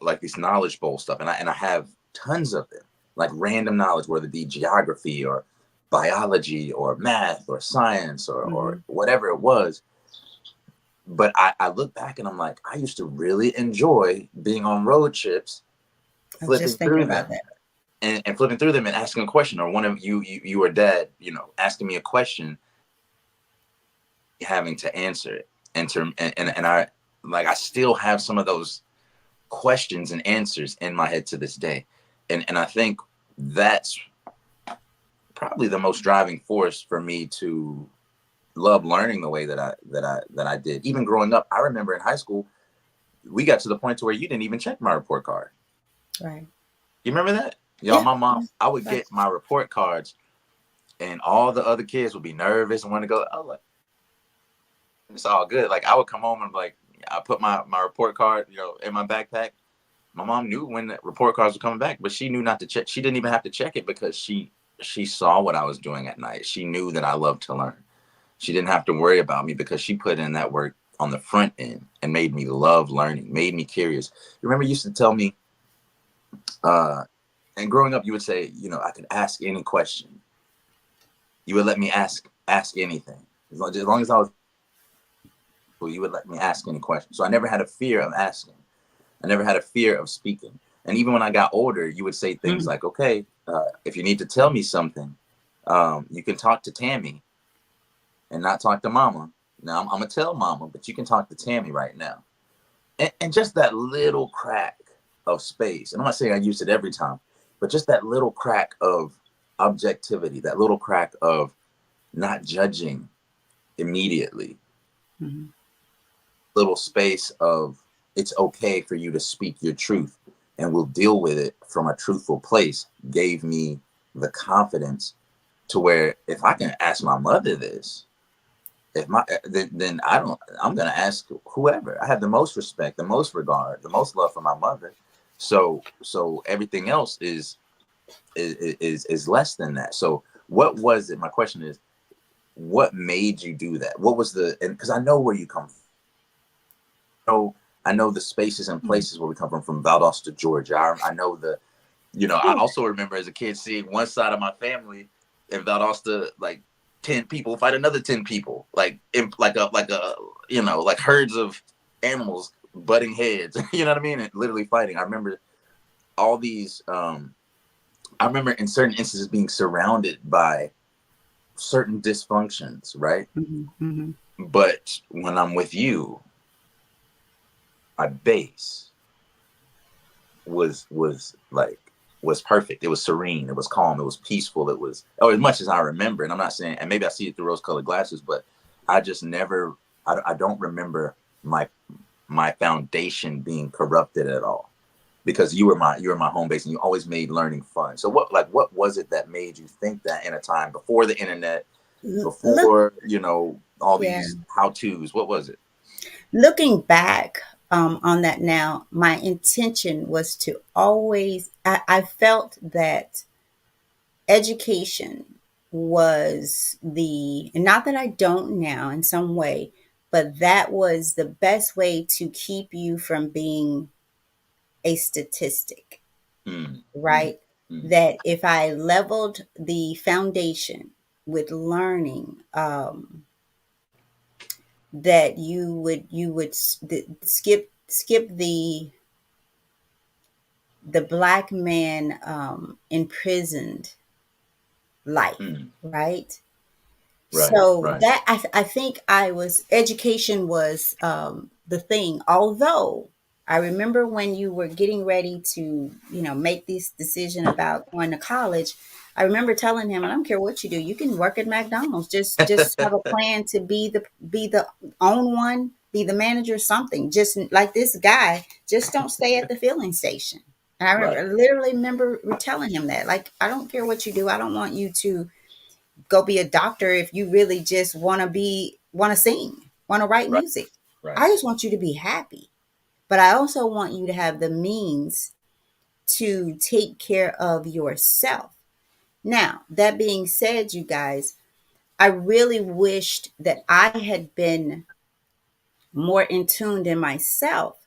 like these knowledge bowl stuff, and I have tons of them, like random knowledge, whether it be geography or biology or math or science or Mm-hmm. whatever it was. But I look back and I'm like, I used to really enjoy being on road trips, I was flipping just thinking through about them that. and flipping through them and asking a question, or one of you or dad, asking me a question, having to answer it, and I like I still have some of those questions and answers in my head to this day, and I think that's probably the most driving force for me to love learning the way that I did. Even growing up, I remember in high school we got to the point to where you didn't even check my report card. Right. You remember that? Y'all, Yeah. my mom, Yeah. I would Right. get my report cards, and all the other kids would be nervous and want to go. I was like, it's all good. Like I would come home and like I put my report card, in my backpack. My mom knew when the report cards were coming back, but she knew not to check. She didn't even have to check it because she saw what I was doing at night. She knew that I loved to learn. She didn't have to worry about me because she put in that work on the front end and made me love learning, made me curious. You remember you used to tell me, uh, and growing up, you would say, I could ask any question. You would let me ask anything. As long as I was, you would let me ask any question. So I never had a fear of asking. I never had a fear of speaking. And even when I got older, you would say things Mm-hmm. like, okay, if you need to tell me something, you can talk to Tammy and not talk to Mama. Now, I'm going to tell Mama, but you can talk to Tammy right now. And just that little crack of space. And I'm not saying I use it every time, but just that little crack of objectivity, that little crack of not judging immediately, Mm-hmm. little space of it's okay for you to speak your truth and we'll deal with it from a truthful place gave me the confidence to where if I can ask my mother this, if my then I'm gonna ask whoever. I have the most respect, the most regard, the most love for my mother. So everything else is less than that. So what was it? My question is, what made you do that? What was and because I know where you come from. I know the spaces and places where we come from Valdosta, Georgia. I know I also remember as a kid seeing one side of my family in Valdosta, like 10 people fight another 10 people, like herds of animals butting heads. You know what I mean? And literally fighting. I remember all these. I remember in certain instances being surrounded by certain dysfunctions, right? Mm-hmm. Mm-hmm. But when I'm with you, my base was perfect. It was serene. It was calm. It was peaceful. It was as much as I remember. And I'm not saying, and maybe I see it through rose-colored glasses, but I just never. I don't remember my foundation being corrupted at all because you were my home base and you always made learning fun. So what was it that made you think that in a time before the internet, Look, before all yeah. these how tos? What was it? Looking back on that now, my intention was to always, I felt that education was and not that I don't now in some way, but that was the best way to keep you from being a statistic, Mm, right? mm, That if I leveled the foundation with learning, that skip the black man imprisoned life, mm. right? Right, So right. that I think I was education was the thing. Although I remember when you were getting ready to, make this decision about going to college. I remember telling him, I don't care what you do, you can work at McDonald's. Just have a plan to be the own one, be the manager, something. Just like this guy, just don't stay at the filling station. And I Right. literally remember telling him that, like, I don't care what you do. I don't want you to go be a doctor if you really just want to sing, want to write Right. music. Right. I just want you to be happy. But I also want you to have the means to take care of yourself. Now, that being said, you guys, I really wished that I had been more in tune in myself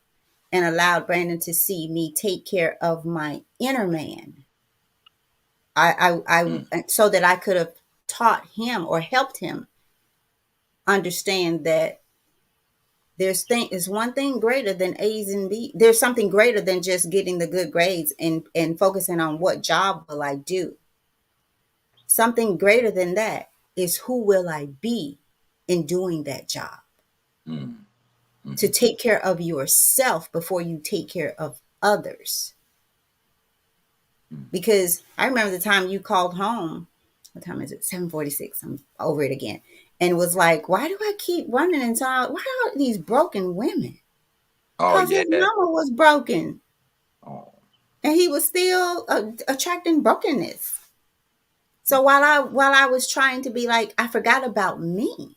and allowed Brandon to see me take care of my inner man. Mm. So that I could have taught him or helped him understand that there's one thing greater than A's and B. There's something greater than just getting the good grades and focusing on what job will I do. Something greater than that is who will I be in doing that job. Mm. To Mm. take care of yourself before you take care of others. Mm. Because I remember the time you called home. What time is it? 7:46. I'm over it again. And was like, why do I keep running into why are these broken women? Oh Because yeah. his mama was broken. Oh. And he was still attracting brokenness. So while I was trying to be like, I forgot about me.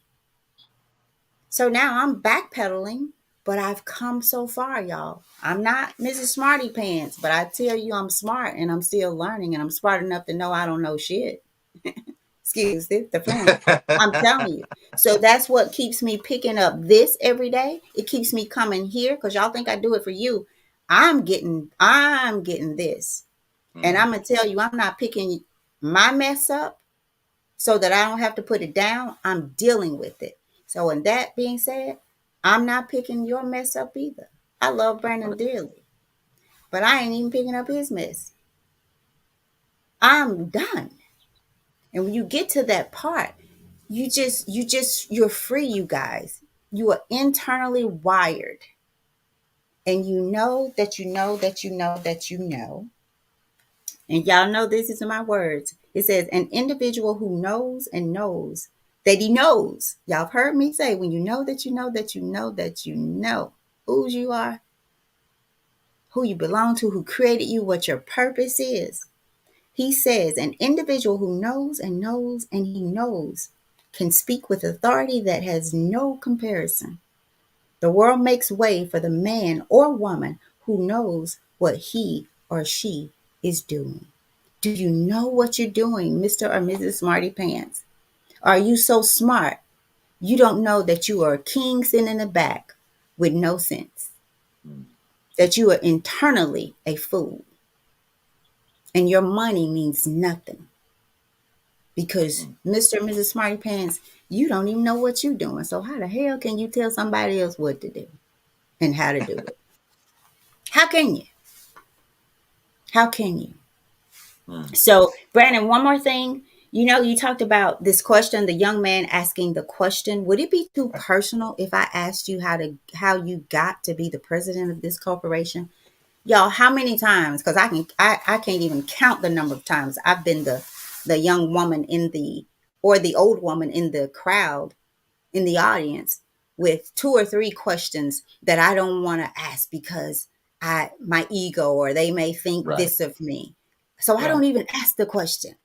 So now I'm backpedaling, but I've come so far, y'all. I'm not Mrs. Smarty Pants, but I tell you, I'm smart and I'm still learning, and I'm smart enough to know I don't know shit. Excuse the French. I'm telling you. So that's what keeps me picking up this every day. It keeps me coming here because y'all think I do it for you. I'm getting this. And Mm. I'm gonna tell you, I'm not picking my mess up so that I don't have to put it down. I'm dealing with it. So, in that being said, I'm not picking your mess up either. I love Brandon dearly, but I ain't even picking up his mess. I'm done. And when you get to that part, you're free, you guys. You are internally wired, and you know that you know that you know that you know. And y'all know this is my words. It says, an individual who knows and knows that he knows. Y'all have heard me say, when you know that you know that you know that you know whose you are, who you belong to, who created you, what your purpose is. He says, an individual who knows and knows and he knows can speak with authority that has no comparison. The world makes way for the man or woman who knows what he or she is doing. Do you know what you're doing, Mr. or Mrs. Smarty Pants? Are you so smart you don't know that you are a king sitting in the back with no sense? Mm. That you are internally a fool and your money means nothing because Mm. Mr. or Mrs. Smarty Pants, you don't even know what you're doing. So how the hell can you tell somebody else what to do and how to do it? How can you? How can you? Mm. So, Brandon, one more thing. You talked about this question, the young man asking the question. Would it be too personal if I asked you how you got to be the president of this corporation? Y'all, how many times? Because I can't even count the number of times I've been the young woman or the old woman in the crowd, in the audience, with two or three questions that I don't want to ask because my ego, or they may think Right. this of me. So I Right. don't even ask the question.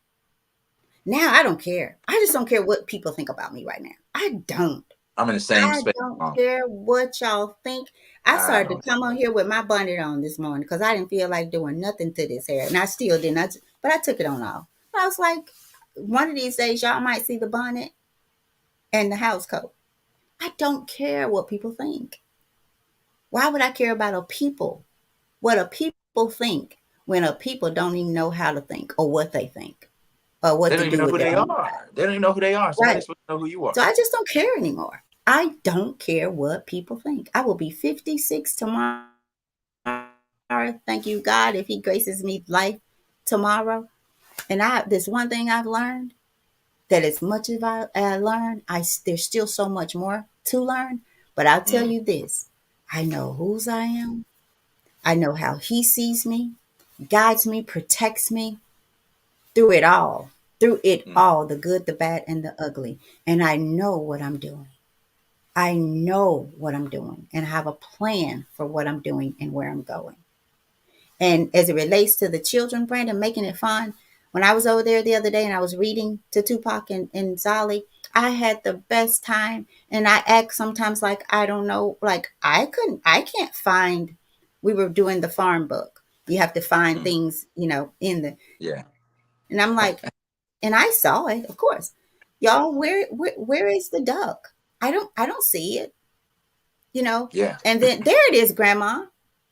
Now I don't care. I just don't care what people think about me right now. I don't. I'm in the same I space. don't care what y'all think. I I started to don't. come on here with my bonnet on this morning because I didn't feel like doing nothing to this hair, and I still didn't. But I took it on off. But I was like, one of these days, y'all might see the bonnet and the house coat. I don't care what people think. Why would I care about a people? What a people think when a people don't even know how to think or what they think or They what don't to even do know with who their they own are. They don't even know who they are. So how are they right. supposed to know who you are? So I just don't care anymore. I don't care what people think. I will be 56 tomorrow. Thank you, God, if He graces me life tomorrow. And this one thing I've learned, that as much as I learn, there's still so much more to learn. But I'll tell Mm. you this: I know whose I am, I know how he sees me, guides me, protects me through it all, through it Mm. all, the good, the bad, and the ugly. And I know what I'm doing. I know what I'm doing and I have a plan for what I'm doing and where I'm going. And as it relates to the children, Brandon, making it fun, when I was over there the other day and I was reading to Tupac and Zali, I had the best time. And I act sometimes like I don't know, like I can't find. We were doing the farm book. You have to find Mm. things, in the, Yeah. and I'm like, and I saw it, of course. Y'all, where is the duck? I don't see it, you know. Yeah. And then there it is, Grandma.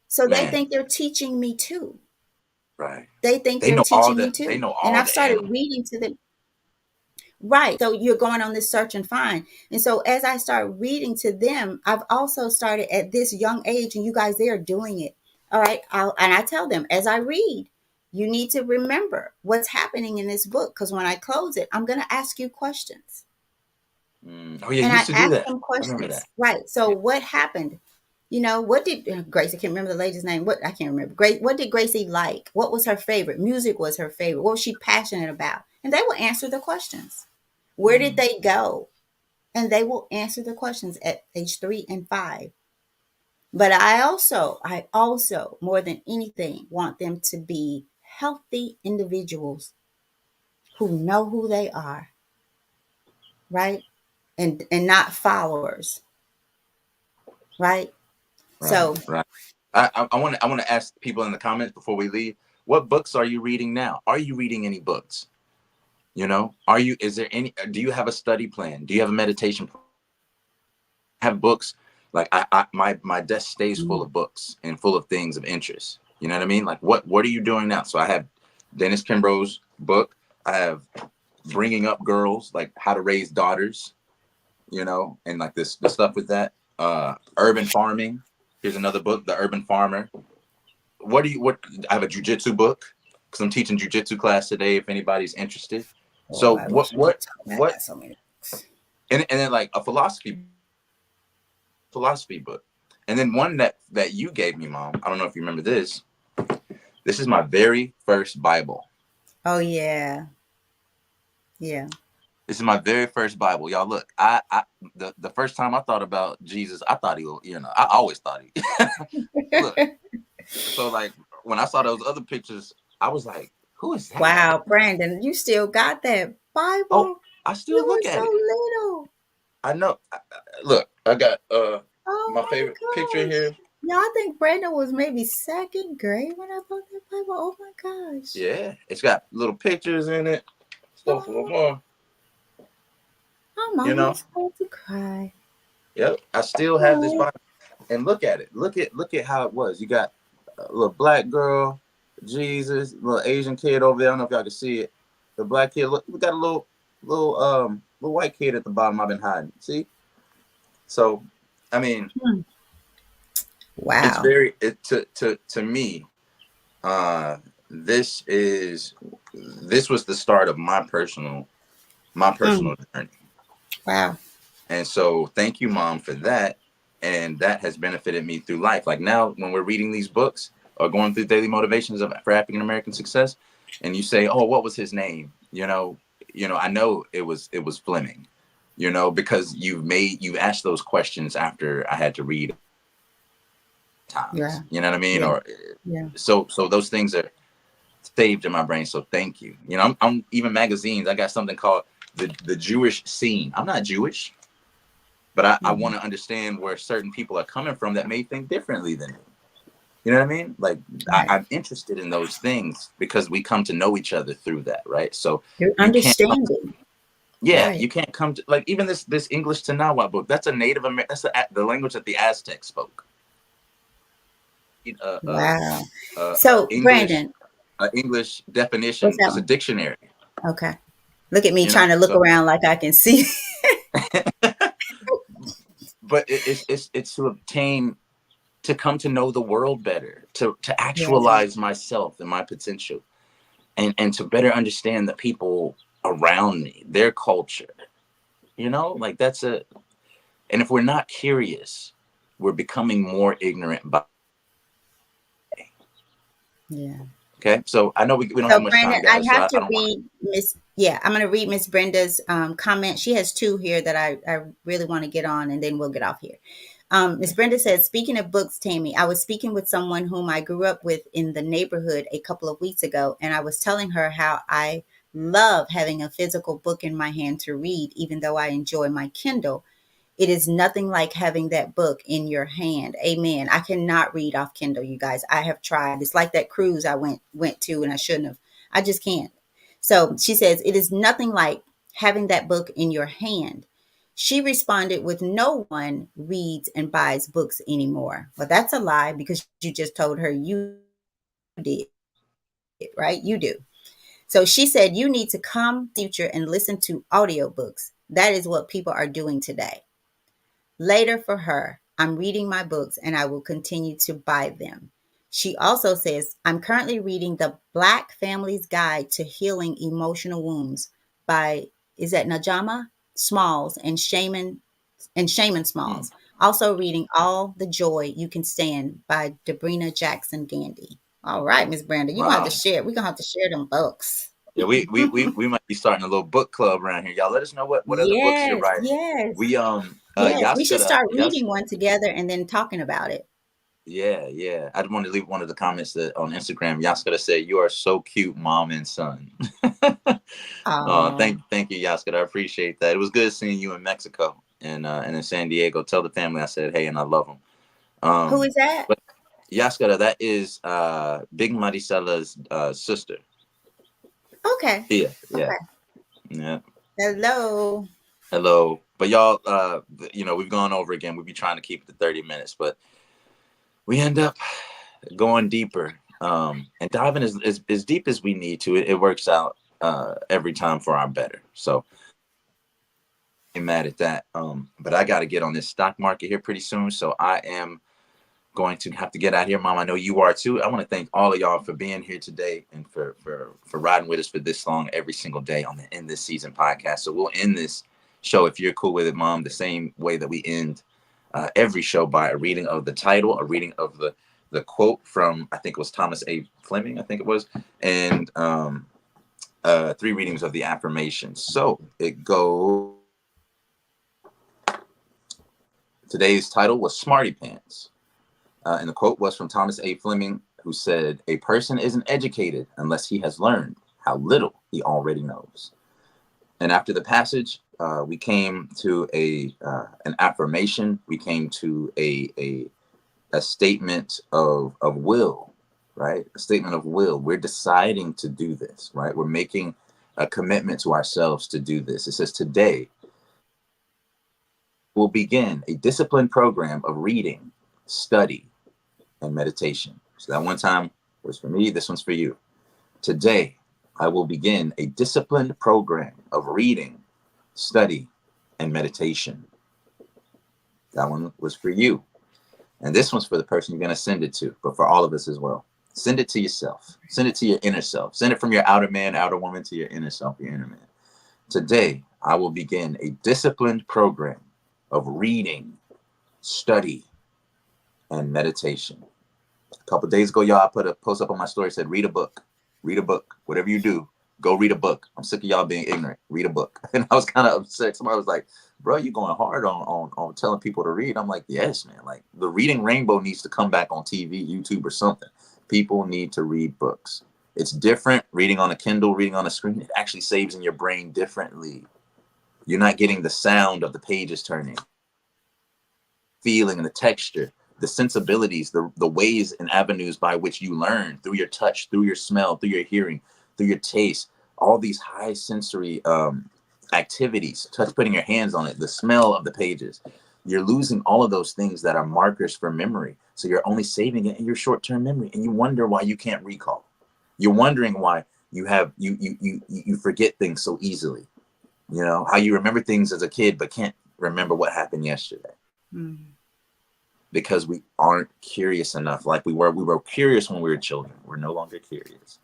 So they Man. think they're teaching me too. Right. They think They they're know all teaching me the they too. know And all I've the started animals. reading to them. Right. So you're going on this search and find. And so as I start reading to them, I've also started at this young age, and you guys, they are doing it. All right. And I tell them as I read, you need to remember what's happening in this book. Because when I close it, I'm going to ask you questions. Mm. Oh yeah, you And used I to do asked that. them I remember that. questions. Right. So what happened? What did Grace? I can't remember the lady's name. What I can't remember. Grace. What did Gracie like? What was her favorite? Music was her favorite. What was she passionate about? And they will answer the questions. Where did Mm. they go? And they will answer the questions at age 3 and 5. But I also, more than anything, want them to be healthy individuals who know who they are, right? And not followers, right? Right. So Right. I want to ask people in the comments before we leave. What books are you reading now? Are you reading any books? Are you? Is there any? Do you have a study plan? Do you have a meditation plan? Have books? Like my desk stays full mm, of books and full of things of interest. You know what I mean? Like what are you doing now? So I have Dennis Kimbro's book. I have Bringing Up Girls, like how to raise daughters. And like this the stuff with that. Urban farming. Here's another book, The Urban Farmer. What I have a jujitsu book because I'm teaching jujitsu class today. If anybody's interested. oh, So I what wish you could what tell me. I what got so many books. and then like a philosophy book, and then one that you gave me, Mom. I don't know if you remember this. This is my very first Bible. Oh yeah, yeah. This is my very first Bible, y'all. Look, the first time I thought about Jesus, I thought I always thought he. Look, so like when I saw those other pictures, I was like, who is that? Wow, Brandon, you still got that Oh, Bible? I You still were look so at it. little. I know. Look, I got Oh my my favorite picture gosh. here. Yeah, I think Brandon was maybe second grade when I bought that Bible. Oh my gosh. Yeah, it's got little pictures in it. Stuff for Oh, more. I'm You know. almost about to cry. Yep. I still have this Oh, Bible. And look at it. Look at how it was. You got a little black girl, Jesus, little Asian kid over there. I don't know if y'all can see it. The black kid. Look, we got a little white kid at the bottom. I've been hiding. See. So, I mean, hmm. it's Wow. very to me. Uh, this is this was the start of my Hmm. personal journey. Wow. And so thank you, Mom, for that. And that has benefited me through life. Like now, when we're reading these books or going through daily motivations for African American success, and you say, "Oh, what was his name?" I know it was Fleming. Because you've asked those questions after I had to read Yeah. times. You know what I mean? Yeah. Or Yeah. so those things are saved in my brain. So thank you. I'm even magazines. I got something called the Jewish scene. I'm not Jewish, but I Mhm. want to understand where certain people are coming from that may think differently than me. You know what I mean? Like Right. I'm interested in those things because we come to know each other through that, right? So You're you can't come, understanding. yeah, Right. you can't come to like even this English Tanawa book. That's a Native American. That's the language that the Aztecs spoke. Uh, uh, Wow. So, English, Brandon, English what's definition. that It's a one? dictionary. Okay. Look at me trying to look So around like I can see. but it's to obtain to come to know the world better, to Yeah. actualize myself and my potential, and to better understand the people around me, their culture. Like and if we're not curious, we're becoming more ignorant by Yeah. Okay, so I know we don't have So, much Brandon, time, I guys. So have I to don't want read Miss. Yeah, I'm going to read Miss Brenda's comment. She has two here that I really want to get on, and then we'll get off here. to. Miss Brenda said, speaking of books, Tammy, I was speaking with someone whom I grew up with in the neighborhood a couple of weeks ago, and I was telling her how I love having a physical book in my hand to read, even though I enjoy my Kindle. It is nothing like having that book in your hand. Amen. I cannot read off Kindle, you guys. I have tried. It's like that cruise I went to and I shouldn't have. I just can't. So she says it is nothing like having that book in your hand. She responded with, no one reads and buys books anymore. Well, that's a lie because you just told her you did, right? You do. So she said, you need to come to the future and listen to audiobooks. That is what people are doing today. Later for her, I'm reading my books and I will continue to buy them. She also says, I'm currently reading The Black Family's Guide to Healing Emotional Wounds by, is that Najama Smalls and Shaman Mm. Smalls. Also reading All the Joy You Can Stand by Debrina Jackson Gandy. All right, Miss Brandon, you're gonna have to Wow. share. We're gonna have to share them books. Yeah, we might be starting a little book club around here. Y'all let us know what other books you're Yes, writing. yes, We yes. We should Yaskada start Yas reading one together and then talking about it. yeah, yeah. I just wanted to leave one of the comments that on Instagram. Yaskada said, "You are so cute, mom and son." Oh, Thank you, Yaskada. I appreciate that. It was good seeing you in Mexico and in San Diego. Tell the family I said hey and I love them. who is that? But Yaskada, that is Big Maricela's sister. Okay, Yeah, yeah, okay. yeah. Hello. Hello. But y'all, we've gone over again. We'd be trying to keep it to 30 minutes, but we end up going deeper and diving as deep as we need to. It works out every time for our better. So I'm mad at that. But I got to get on this stock market here pretty soon. So I am going to have to get out here, Mom. I know you are too. I want to thank all of y'all for being here today and for riding with us for this long every single day on the In This Season podcast. So we'll end this show, if you're cool with it, Mom, the same way that we end every show, by a reading of the title, a reading of the quote from, I think it was Thomas A. Fleming, I think it was, and three readings of the affirmations. So it goes. Today's title was Smarty Pants. And the quote was from Thomas A. Fleming, who said, "A person isn't educated unless he has learned how little he already knows." And after the passage, we came to an affirmation. We came to a statement of will, right? A statement of will. We're deciding to do this, right? We're making a commitment to ourselves to do this. It says, today we'll begin a disciplined program of reading, study, and meditation. So that one time was for me, this one's for you. Today, I will begin a disciplined program of reading, study, and meditation. That one was for you. And this one's for the person you're going to send it to, but for all of us as well. Send it to yourself. Send it to your inner self. Send it from your outer man, outer woman to your inner self, your inner man. Today, I will begin a disciplined program of reading, study, and meditation. A couple of days ago, y'all, I put a post up on my story, said, read a book. Read a book. Whatever you do, go read a book. I'm sick of y'all being ignorant. Read a book. And I was kind of upset. Somebody was like, bro, you going hard on telling people to read. I'm like, yes, man. Like, the reading rainbow needs to come back on TV, YouTube, or something. People need to read books. It's different reading on a Kindle, reading on a screen. It actually saves in your brain differently. You're not getting the sound of the pages turning, feeling and the texture, the sensibilities, the ways and avenues by which you learn, through your touch, through your smell, through your hearing, through your taste, all these high sensory activities, touch, putting your hands on it, the smell of the pages. You're losing all of those things that are markers for memory. So you're only saving it in your short-term memory, and you wonder why you can't recall. You're wondering why you forget things so easily. You know, how you remember things as a kid but can't remember what happened yesterday, Mm. because we aren't curious enough like we were. We were curious when we were children. We're no longer curious.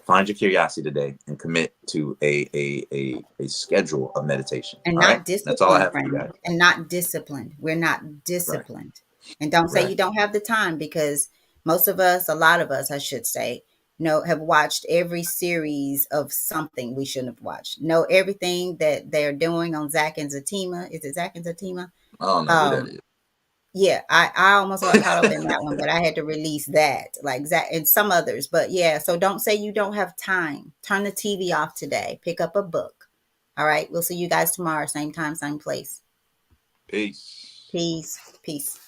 Find your curiosity today and commit to a schedule of meditation. And All right? not That's all I disciplined, have for you friend. guys. And not disciplined. We're not Right. disciplined. And don't say Right. you don't have the time because Most of us, a lot of us, I should say, have watched every series of something we shouldn't have watched. Know everything that they're doing on Zach and Zatima. Is it Zach and Zatima? I don't know who that Um, is. yeah, I almost got caught up in that one, but I had to release that, like Zach and some others. But yeah, so don't say you don't have time. Turn the TV off today. Pick up a book. All right, we'll see you guys tomorrow, same time, same place. Peace. Peace. Peace.